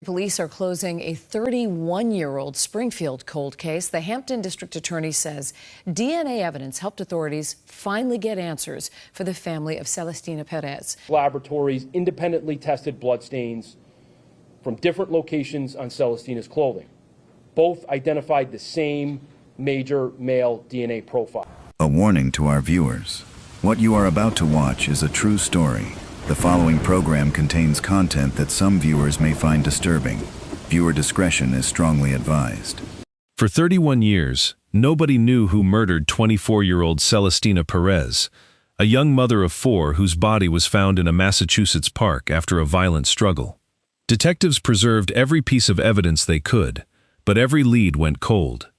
Police are closing a 31-year-old Springfield cold case. The Hampton District Attorney says DNA evidence helped authorities finally get answers for the family of Celestina Perez. Laboratories independently tested bloodstains from different locations on Celestina's clothing. Both identified the same major male DNA profile. A warning to our viewers. What you are about to watch is a true story. The following program contains content that some viewers may find disturbing. Viewer discretion is strongly advised. For 31 years, nobody knew who murdered 24-year-old Celestina Perez, a young mother of 4 whose body was found in a Massachusetts park after a violent struggle. Detectives preserved every piece of evidence they could, but every lead went cold.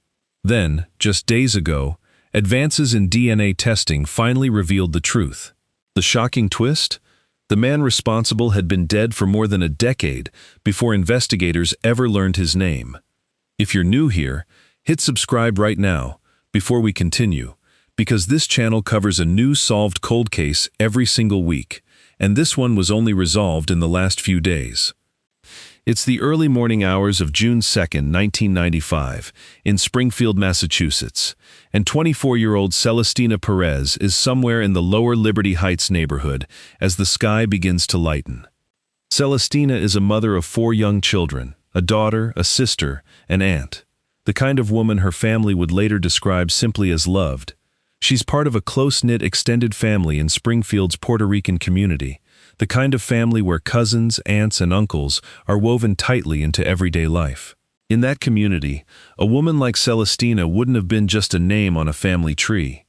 Then, just days ago, advances in DNA testing finally revealed the truth. The shocking twist? The man responsible had been dead for more than a decade before investigators ever learned his name. If you're new here, hit subscribe right now before we continue, because this channel covers a new solved cold case every single week, and this one was only resolved in the last few days. It's the early morning hours of June 2nd, 1995, in Springfield, Massachusetts, and 24-year-old Celestina Perez is somewhere in the lower Liberty Heights neighborhood as the sky begins to lighten. Celestina is a mother of 4 young children, a daughter, a sister, an aunt, the kind of woman her family would later describe simply as loved. She's part of a close-knit extended family in Springfield's Puerto Rican community, the kind of family where cousins, aunts, and uncles are woven tightly into everyday life. In that community, a woman like Celestina wouldn't have been just a name on a family tree.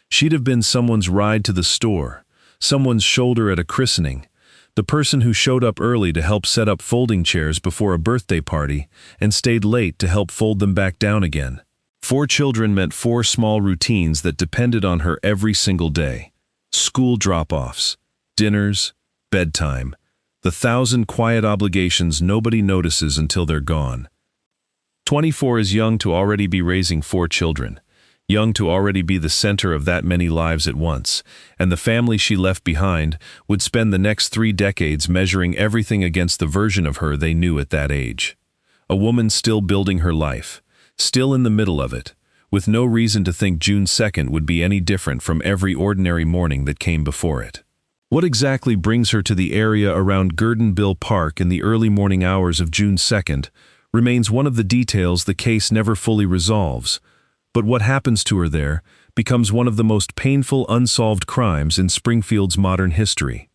She'd have been someone's ride to the store, someone's shoulder at a christening, the person who showed up early to help set up folding chairs before a birthday party and stayed late to help fold them back down again. 4 children meant 4 small routines that depended on her every single day. School drop-offs, dinners, bedtime, the 1,000 quiet obligations nobody notices until they're gone. 24 is young to already be raising 4 children, young to already be the center of that many lives at once, and the family she left behind would spend the next 3 decades measuring everything against the version of her they knew at that age. A woman still building her life, still in the middle of it, with no reason to think June 2nd would be any different from every ordinary morning that came before it. What exactly brings her to the area around Gurdon Bill Park in the early morning hours of June 2nd remains one of the details the case never fully resolves, but what happens to her there becomes one of the most painful unsolved crimes in Springfield's modern history.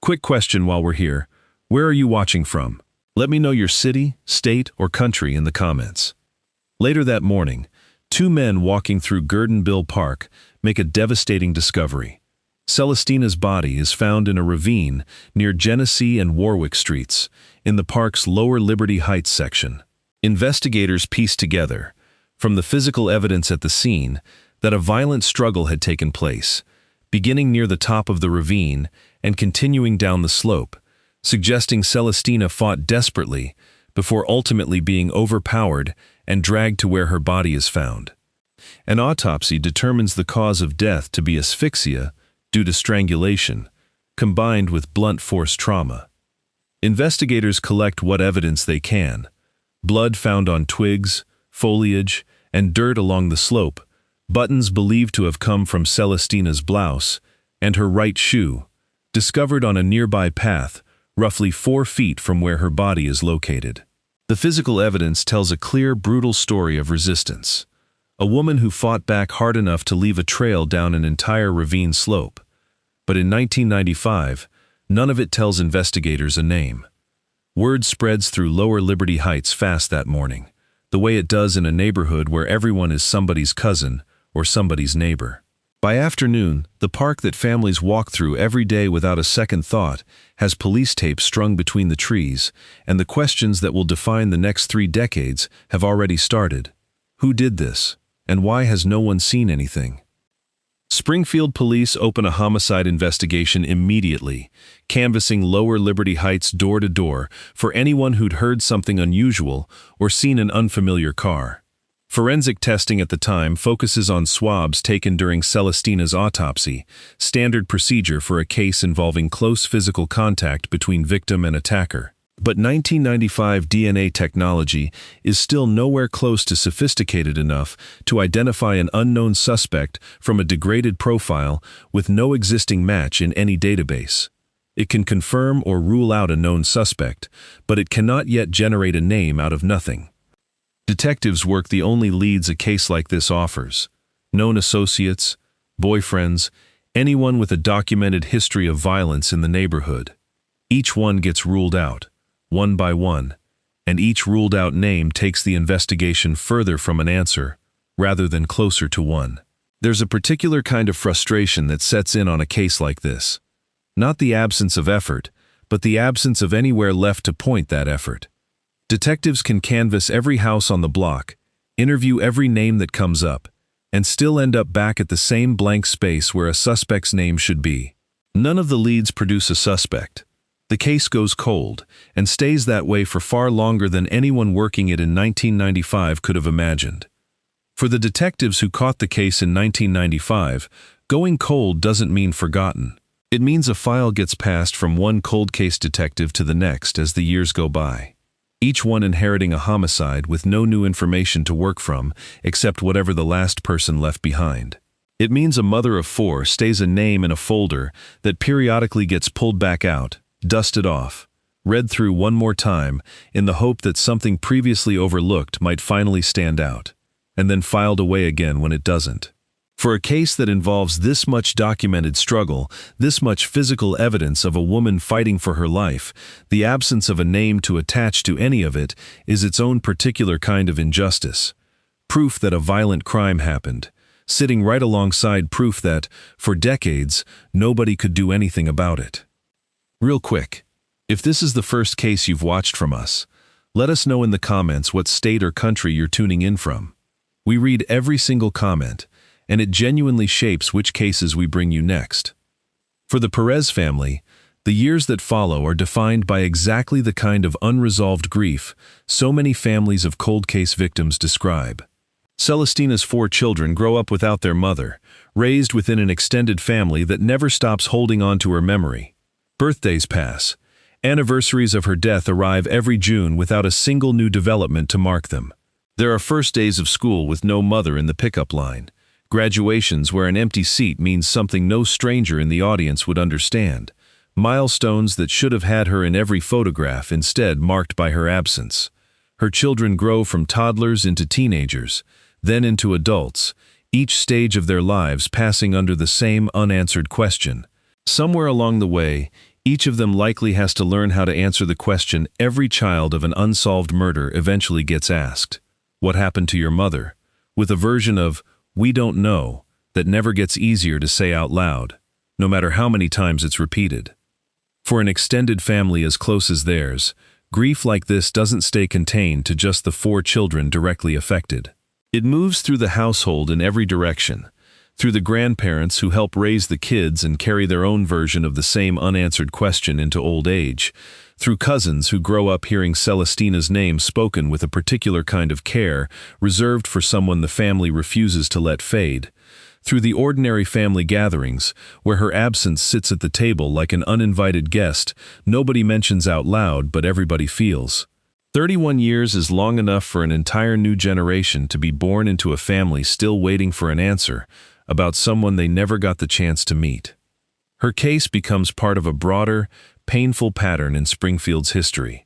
Quick question while we're here, where are you watching from? Let me know your city, state, or country in the comments. Later that morning, 2 men walking through Gurdon Bill Park make a devastating discovery. Celestina's body is found in a ravine near Genesee and Warwick Streets, in the park's lower Liberty Heights section. Investigators piece together, from the physical evidence at the scene, that a violent struggle had taken place, beginning near the top of the ravine and continuing down the slope, suggesting Celestina fought desperately before ultimately being overpowered and dragged to where her body is found. An autopsy determines the cause of death to be asphyxia due to strangulation, combined with blunt force trauma. Investigators collect what evidence they can: blood found on twigs, foliage, and dirt along the slope, buttons believed to have come from Celestina's blouse, and her right shoe, discovered on a nearby path, roughly 4 feet from where her body is located. The physical evidence tells a clear, brutal story of resistance. A woman who fought back hard enough to leave a trail down an entire ravine slope. But in 1995, none of it tells investigators a name. Word spreads through lower Liberty Heights fast that morning, the way it does in a neighborhood where everyone is somebody's cousin or somebody's neighbor. By afternoon, the park that families walk through every day without a second thought has police tape strung between the trees, and the questions that will define the next 3 decades have already started. Who did this? And why has no one seen anything? Springfield police open a homicide investigation immediately, canvassing lower Liberty Heights door to door for anyone who'd heard something unusual or seen an unfamiliar car. Forensic testing at the time focuses on swabs taken during Celestina's autopsy, standard procedure for a case involving close physical contact between victim and attacker. But 1995 DNA technology is still nowhere close to sophisticated enough to identify an unknown suspect from a degraded profile with no existing match in any database. It can confirm or rule out a known suspect, but it cannot yet generate a name out of nothing. Detectives work the only leads a case like this offers: known associates, boyfriends, anyone with a documented history of violence in the neighborhood. Each one gets ruled out, one by one, and each ruled-out name takes the investigation further from an answer, rather than closer to one. There's a particular kind of frustration that sets in on a case like this. Not the absence of effort, but the absence of anywhere left to point that effort. Detectives can canvass every house on the block, interview every name that comes up, and still end up back at the same blank space where a suspect's name should be. None of the leads produce a suspect. The case goes cold, and stays that way for far longer than anyone working it in 1995 could have imagined. For the detectives who caught the case in 1995, going cold doesn't mean forgotten. It means a file gets passed from one cold case detective to the next as the years go by, each one inheriting a homicide with no new information to work from except whatever the last person left behind. It means a mother of four stays a name in a folder that periodically gets pulled back out, dusted off, read through one more time in the hope that something previously overlooked might finally stand out, and then filed away again when it doesn't. For a case that involves this much documented struggle, this much physical evidence of a woman fighting for her life, the absence of a name to attach to any of it is its own particular kind of injustice. Proof that a violent crime happened, sitting right alongside proof that, for decades, nobody could do anything about it. Real quick, if this is the first case you've watched from us, let us know in the comments what state or country you're tuning in from. We read every single comment, and it genuinely shapes which cases we bring you next. For the Perez family, the years that follow are defined by exactly the kind of unresolved grief so many families of cold case victims describe. Celestina's 4 children grow up without their mother, raised within an extended family that never stops holding on to her memory. Birthdays pass. Anniversaries of her death arrive every June without a single new development to mark them. There are first days of school with no mother in the pickup line. Graduations where an empty seat means something no stranger in the audience would understand. Milestones that should have had her in every photograph instead marked by her absence. Her children grow from toddlers into teenagers, then into adults, each stage of their lives passing under the same unanswered question. Somewhere along the way, each of them likely has to learn how to answer the question every child of an unsolved murder eventually gets asked. What happened to your mother? With a version of, "We don't know," that never gets easier to say out loud, no matter how many times it's repeated. For an extended family as close as theirs, grief like this doesn't stay contained to just the 4 children directly affected. It moves through the household in every direction, through the grandparents who help raise the kids and carry their own version of the same unanswered question into old age, through cousins who grow up hearing Celestina's name spoken with a particular kind of care reserved for someone the family refuses to let fade, through the ordinary family gatherings where her absence sits at the table like an uninvited guest nobody mentions out loud but everybody feels. 31 years is long enough for an entire new generation to be born into a family still waiting for an answer about someone they never got the chance to meet. Her case becomes part of a broader, painful pattern in Springfield's history,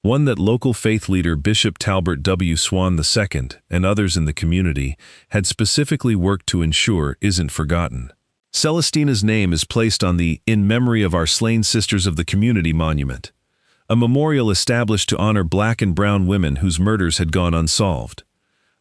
one that local faith leader Bishop Talbert W. Swan II and others in the community had specifically worked to ensure isn't forgotten. Celestina's name is placed on the "In Memory of Our Slain Sisters of the Community" monument, a memorial established to honor Black and brown women whose murders had gone unsolved.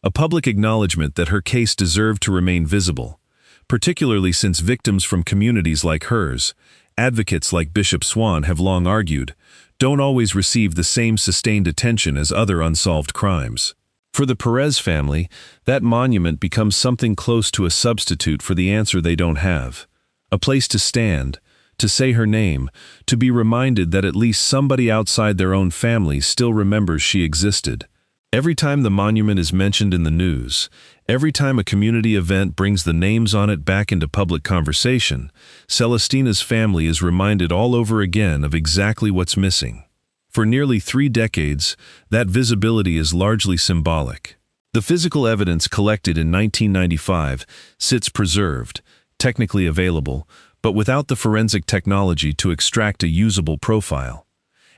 A public acknowledgement that her case deserved to remain visible, particularly since victims from communities like hers, advocates like Bishop Swan have long argued, don't always receive the same sustained attention as other unsolved crimes. For the Perez family, that monument becomes something close to a substitute for the answer they don't have. A place to stand, to say her name, to be reminded that at least somebody outside their own family still remembers she existed. Every time the monument is mentioned in the news, every time a community event brings the names on it back into public conversation, Celestina's family is reminded all over again of exactly what's missing. For nearly 3 decades, that visibility is largely symbolic. The physical evidence collected in 1995 sits preserved, technically available, but without the forensic technology to extract a usable profile.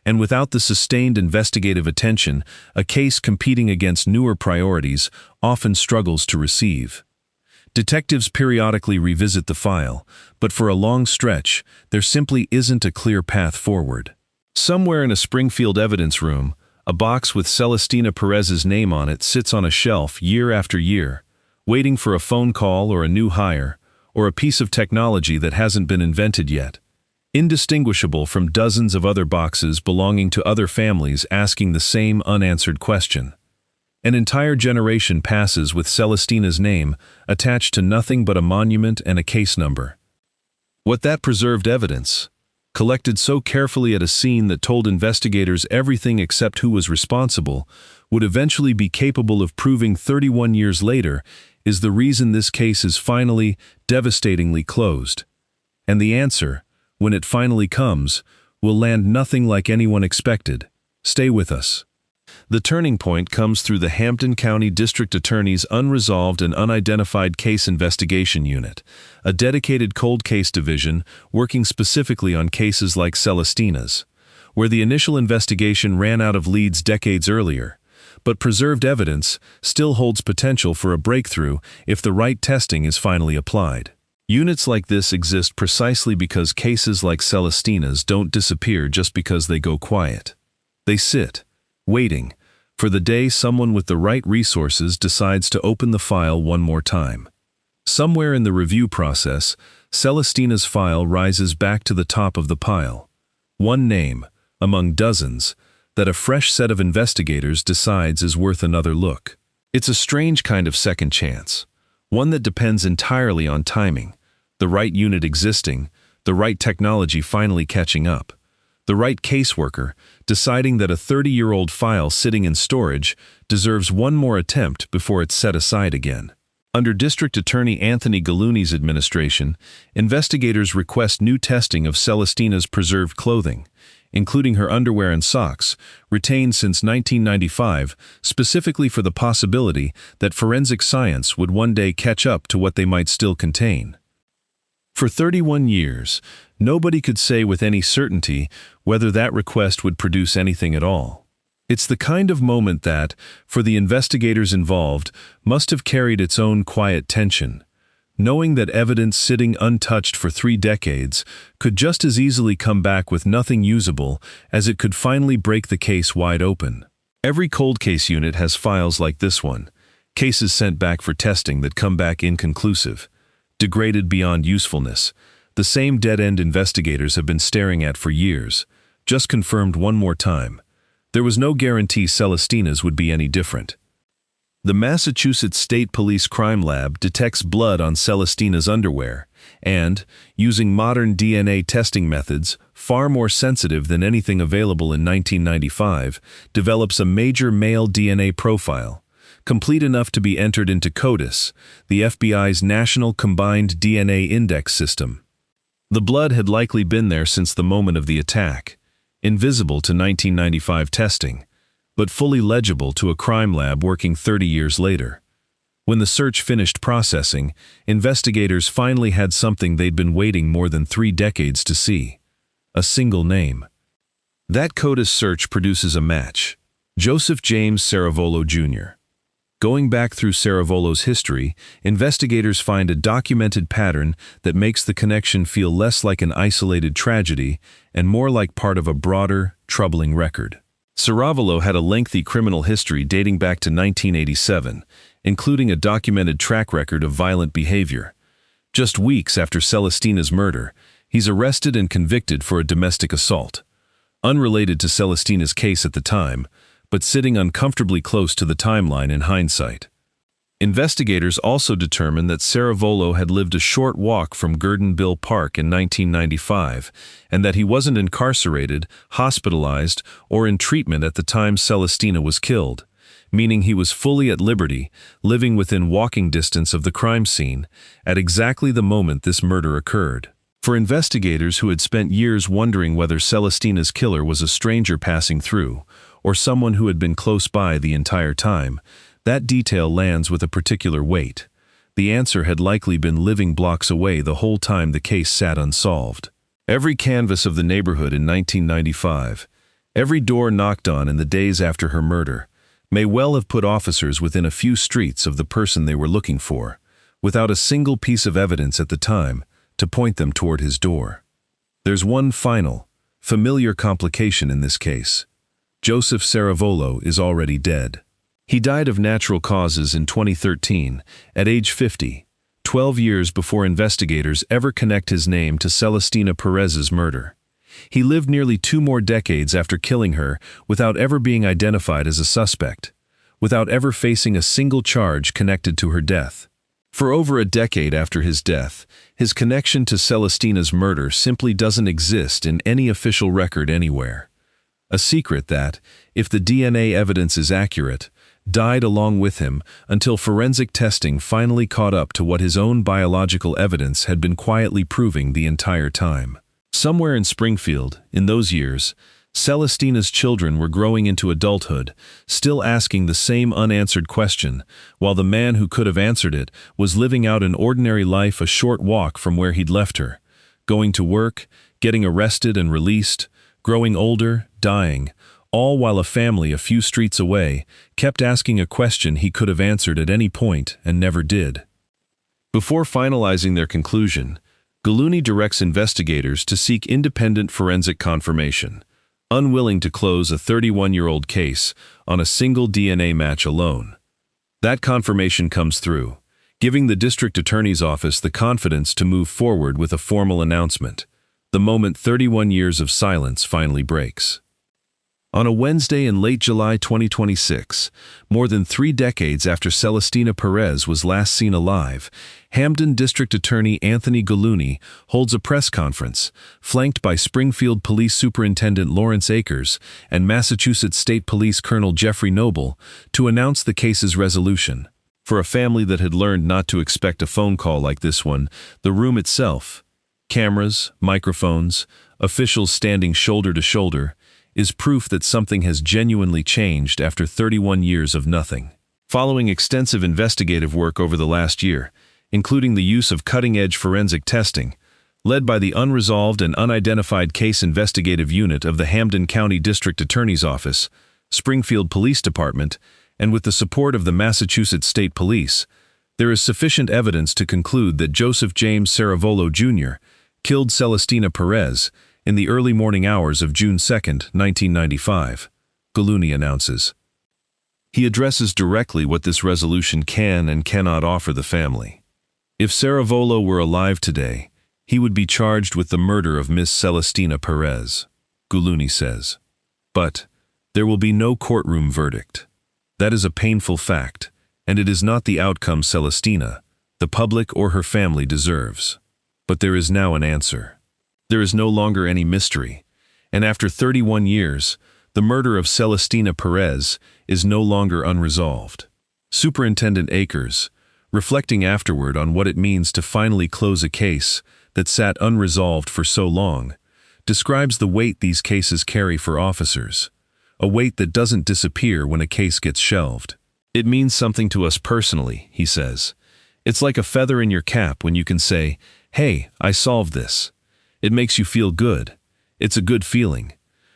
And without the sustained investigative attention, a case competing against newer priorities often struggles to receive. Detectives periodically revisit the file, but for a long stretch, there simply isn't a clear path forward. Somewhere in a Springfield evidence room, a box with Celestina Perez's name on it sits on a shelf year after year, waiting for a phone call or a new hire, or a piece of technology that hasn't been invented yet. Indistinguishable from dozens of other boxes belonging to other families asking the same unanswered question. An entire generation passes with Celestina's name attached to nothing but a monument and a case number. What that preserved evidence, collected so carefully at a scene that told investigators everything except who was responsible, would eventually be capable of proving 31 years later, is the reason this case is finally, devastatingly closed. And the answer, when it finally comes, will land nothing like anyone expected. Stay with us. The turning point comes through the Hampton County District Attorney's Unresolved and Unidentified Case Investigation Unit, a dedicated cold case division working specifically on cases like Celestina's, where the initial investigation ran out of leads decades earlier, but preserved evidence still holds potential for a breakthrough if the right testing is finally applied. Units like this exist precisely because cases like Celestina's don't disappear just because they go quiet. They sit, waiting, for the day someone with the right resources decides to open the file one more time. Somewhere in the review process, Celestina's file rises back to the top of the pile. One name, among dozens, that a fresh set of investigators decides is worth another look. It's a strange kind of second chance, one that depends entirely on timing, the right unit existing, the right technology finally catching up, the right caseworker deciding that a 30-year-old file sitting in storage deserves one more attempt before it's set aside again. Under District Attorney Anthony Gallooni's administration, investigators request new testing of Celestina's preserved clothing, including her underwear and socks, retained since 1995, specifically for the possibility that forensic science would one day catch up to what they might still contain. For 31 years, nobody could say with any certainty whether that request would produce anything at all. It's the kind of moment that, for the investigators involved, must have carried its own quiet tension, knowing that evidence sitting untouched for 3 decades could just as easily come back with nothing usable as it could finally break the case wide open. Every cold case unit has files like this one, cases sent back for testing that come back inconclusive, degraded beyond usefulness, the same dead-end investigators have been staring at for years, just confirmed one more time. There was no guarantee Celestina's would be any different. The Massachusetts State Police Crime Lab detects blood on Celestina's underwear and, using modern DNA testing methods, far more sensitive than anything available in 1995, develops a major male DNA profile, complete enough to be entered into CODIS, the FBI's National Combined DNA Index system. The blood had likely been there since the moment of the attack, invisible to 1995 testing, but fully legible to a crime lab working 30 years later. When the search finished processing, investigators finally had something they'd been waiting more than 3 decades to see: a single name. That CODIS search produces a match: Joseph James Saravolo, Jr. Going back through Saravolo's history, investigators find a documented pattern that makes the connection feel less like an isolated tragedy and more like part of a broader, troubling record. Saravolo had a lengthy criminal history dating back to 1987, including a documented track record of violent behavior. Just weeks after Celestina's murder, he's arrested and convicted for a domestic assault. Unrelated to Celestina's case at the time, but sitting uncomfortably close to the timeline in hindsight. Investigators also determined that Saravolo had lived a short walk from Gurdon Bill Park in 1995, and that he wasn't incarcerated, hospitalized, or in treatment at the time Celestina was killed, meaning he was fully at liberty, living within walking distance of the crime scene, at exactly the moment this murder occurred. For investigators who had spent years wondering whether Celestina's killer was a stranger passing through, or someone who had been close by the entire time, that detail lands with a particular weight. The answer had likely been living blocks away the whole time the case sat unsolved. Every canvass of the neighborhood in 1995, every door knocked on in the days after her murder, may well have put officers within a few streets of the person they were looking for, without a single piece of evidence at the time to point them toward his door. There's one final, familiar complication in this case. Joseph Ceravolo is already dead. He died of natural causes in 2013, at age 50, 12 years before investigators ever connect his name to Celestina Perez's murder. He lived nearly 2 more decades after killing her without ever being identified as a suspect, without ever facing a single charge connected to her death. For over a decade after his death, his connection to Celestina's murder simply doesn't exist in any official record anywhere. A secret that, if the DNA evidence is accurate, died along with him until forensic testing finally caught up to what his own biological evidence had been quietly proving the entire time. Somewhere in Springfield, in those years, Celestina's children were growing into adulthood, still asking the same unanswered question, while the man who could have answered it was living out an ordinary life a short walk from where he'd left her, going to work, getting arrested and released, growing older, dying, all while a family a few streets away kept asking a question he could have answered at any point and never did. Before finalizing their conclusion, Gurdon directs investigators to seek independent forensic confirmation, unwilling to close a 31-year-old case on a single DNA match alone. That confirmation comes through, giving the district attorney's office the confidence to move forward with a formal announcement, the moment 31 years of silence finally breaks. On a Wednesday in late July 2026, more than 3 decades after Celestina Perez was last seen alive, Hamden District Attorney Anthony Gurdon holds a press conference, flanked by Springfield Police Superintendent Lawrence Akers and Massachusetts State Police Colonel Jeffrey Noble, to announce the case's resolution. For a family that had learned not to expect a phone call like this one, the room itself, cameras, microphones, officials standing shoulder to shoulder, is proof that something has genuinely changed after 31 years of nothing. Following extensive investigative work over the last year, including the use of cutting-edge forensic testing, led by the Unresolved and Unidentified Case Investigative Unit of the Hamden County District Attorney's Office, Springfield Police Department, and with the support of the Massachusetts State Police, there is sufficient evidence to conclude that Joseph James Ceravolo Jr. killed Celestina Perez in the early morning hours of June 2, 1995, Gurdon announces. He addresses directly what this resolution can and cannot offer the family. If Ceravolo were alive today, he would be charged with the murder of Miss Celestina Perez, Gurdon says. But there will be no courtroom verdict. That is a painful fact, and it is not the outcome Celestina, the public or her family deserves. But there is now an answer. There is no longer any mystery, and after 31 years, the murder of Celestina Perez is no longer unresolved. Superintendent Akers, reflecting afterward on what it means to finally close a case that sat unresolved for so long, describes the weight these cases carry for officers, a weight that doesn't disappear when a case gets shelved. It means something to us personally, he says. It's like a feather in your cap when you can say, "Hey, I solved this." It makes you feel good. It's a good feeling.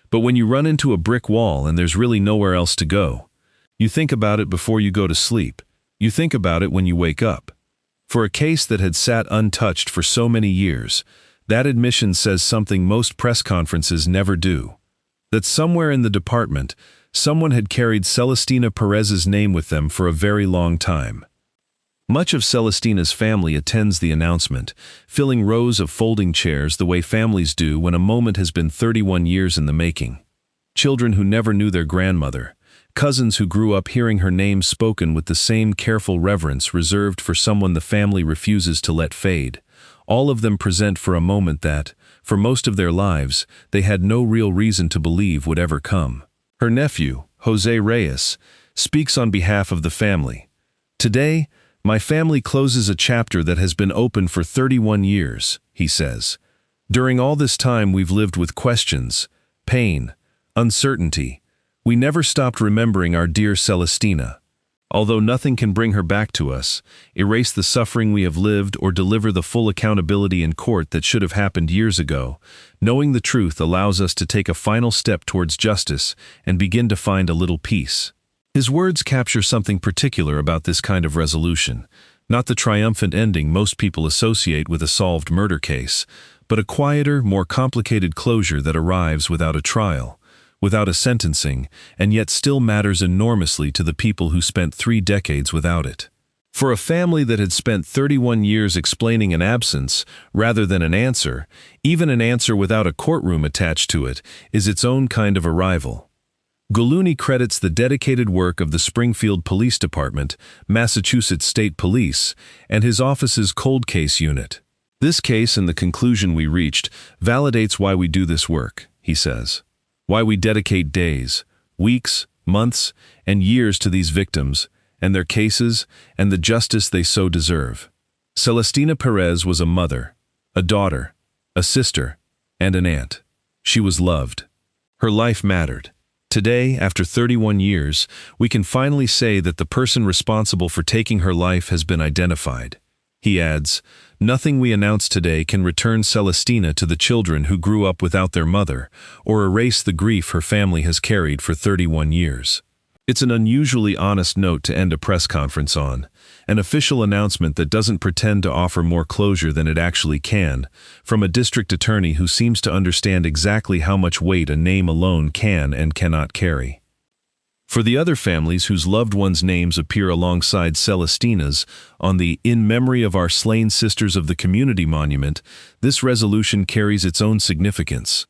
But when you run into a brick wall and there's really nowhere else to go, you think about it before you go to sleep. You think about it when you wake up. For a case that had sat untouched for so many years, that admission says something most press conferences never do. That somewhere in the department, someone had carried Celestina Perez's name with them for a very long time. Much of Celestina's family attends the announcement, filling rows of folding chairs the way families do when a moment has been 31 years in the making. Children who never knew their grandmother, cousins who grew up hearing her name spoken with the same careful reverence reserved for someone the family refuses to let fade, all of them present for a moment that, for most of their lives, they had no real reason to believe would ever come. Her nephew, Jose Reyes, speaks on behalf of the family. Today, my family closes a chapter that has been open for 31 years, he says. During all this time we've lived with questions, pain, uncertainty. We never stopped remembering our dear Celestina. Although nothing can bring her back to us, erase the suffering we have lived, or deliver the full accountability in court that should have happened years ago, knowing the truth allows us to take a final step towards justice and begin to find a little peace. His words capture something particular about this kind of resolution, not the triumphant ending most people associate with a solved murder case, but a quieter, more complicated closure that arrives without a trial, without a sentencing, and yet still matters enormously to the people who spent 3 decades without it. For a family that had spent 31 years explaining an absence rather than an answer, even an answer without a courtroom attached to it, is its own kind of arrival. Gurdon credits the dedicated work of the Springfield Police Department, Massachusetts State Police, and his office's cold case unit. This case and the conclusion we reached validates why we do this work, he says. Why we dedicate days, weeks, months, and years to these victims, and their cases, and the justice they so deserve. Celestina Perez was a mother, a daughter, a sister, and an aunt. She was loved. Her life mattered. Today, after 31 years, we can finally say that the person responsible for taking her life has been identified. He adds, "Nothing we announce today can return Celestina to the children who grew up without their mother, or erase the grief her family has carried for 31 years. It's an unusually honest note to end a press conference on, an official announcement that doesn't pretend to offer more closure than it actually can, from a district attorney who seems to understand exactly how much weight a name alone can and cannot carry. For the other families whose loved ones' names appear alongside Celestina's on the "In Memory of Our Slain Sisters of the Community" monument, this resolution carries its own significance.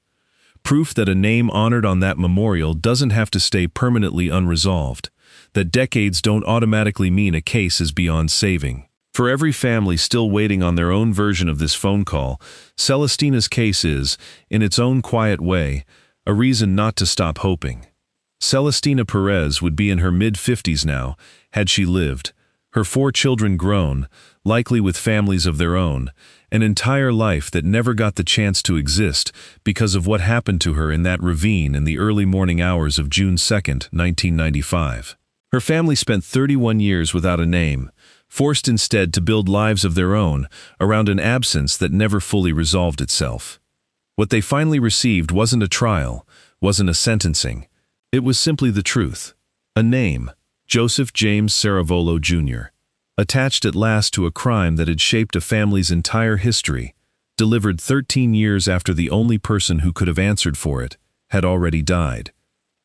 Proof that a name honored on that memorial doesn't have to stay permanently unresolved, that decades don't automatically mean a case is beyond saving. For every family still waiting on their own version of this phone call, Celestina's case is, in its own quiet way, a reason not to stop hoping. Celestina Perez would be in her mid-50s now, had she lived, her 4 children grown, likely with families of their own, an entire life that never got the chance to exist because of what happened to her in that ravine in the early morning hours of June 2, 1995. Her family spent 31 years without a name, forced instead to build lives of their own around an absence that never fully resolved itself. What they finally received wasn't a trial, wasn't a sentencing. It was simply the truth. A name, Joseph James Saravolo, Jr., attached at last to a crime that had shaped a family's entire history, delivered 13 years after the only person who could have answered for it had already died,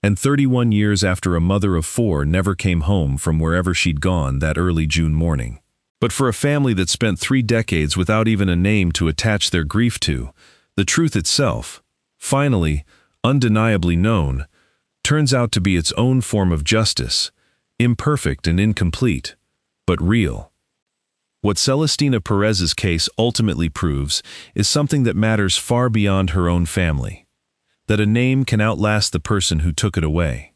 and 31 years after a mother of 4 never came home from wherever she'd gone that early June morning. But for a family that spent 3 decades without even a name to attach their grief to, the truth itself, finally, undeniably known, turns out to be its own form of justice, imperfect and incomplete, but real. What Celestina Perez's case ultimately proves is something that matters far beyond her own family, that a name can outlast the person who took it away.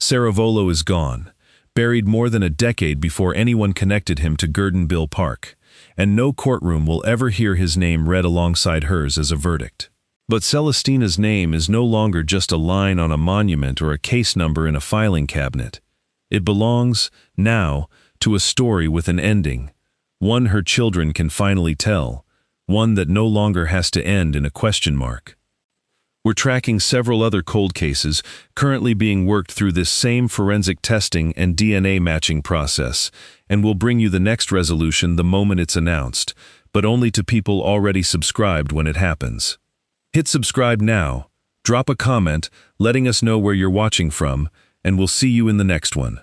Saravolo is gone, buried more than a decade before anyone connected him to Gurdon Bill Park, and no courtroom will ever hear his name read alongside hers as a verdict. But Celestina's name is no longer just a line on a monument or a case number in a filing cabinet. It belongs, now, to a story with an ending, one her children can finally tell, one that no longer has to end in a question mark. We're tracking several other cold cases currently being worked through this same forensic testing and DNA matching process, and we'll bring you the next resolution the moment it's announced, but only to people already subscribed when it happens. Hit subscribe now, drop a comment letting us know where you're watching from, and we'll see you in the next one.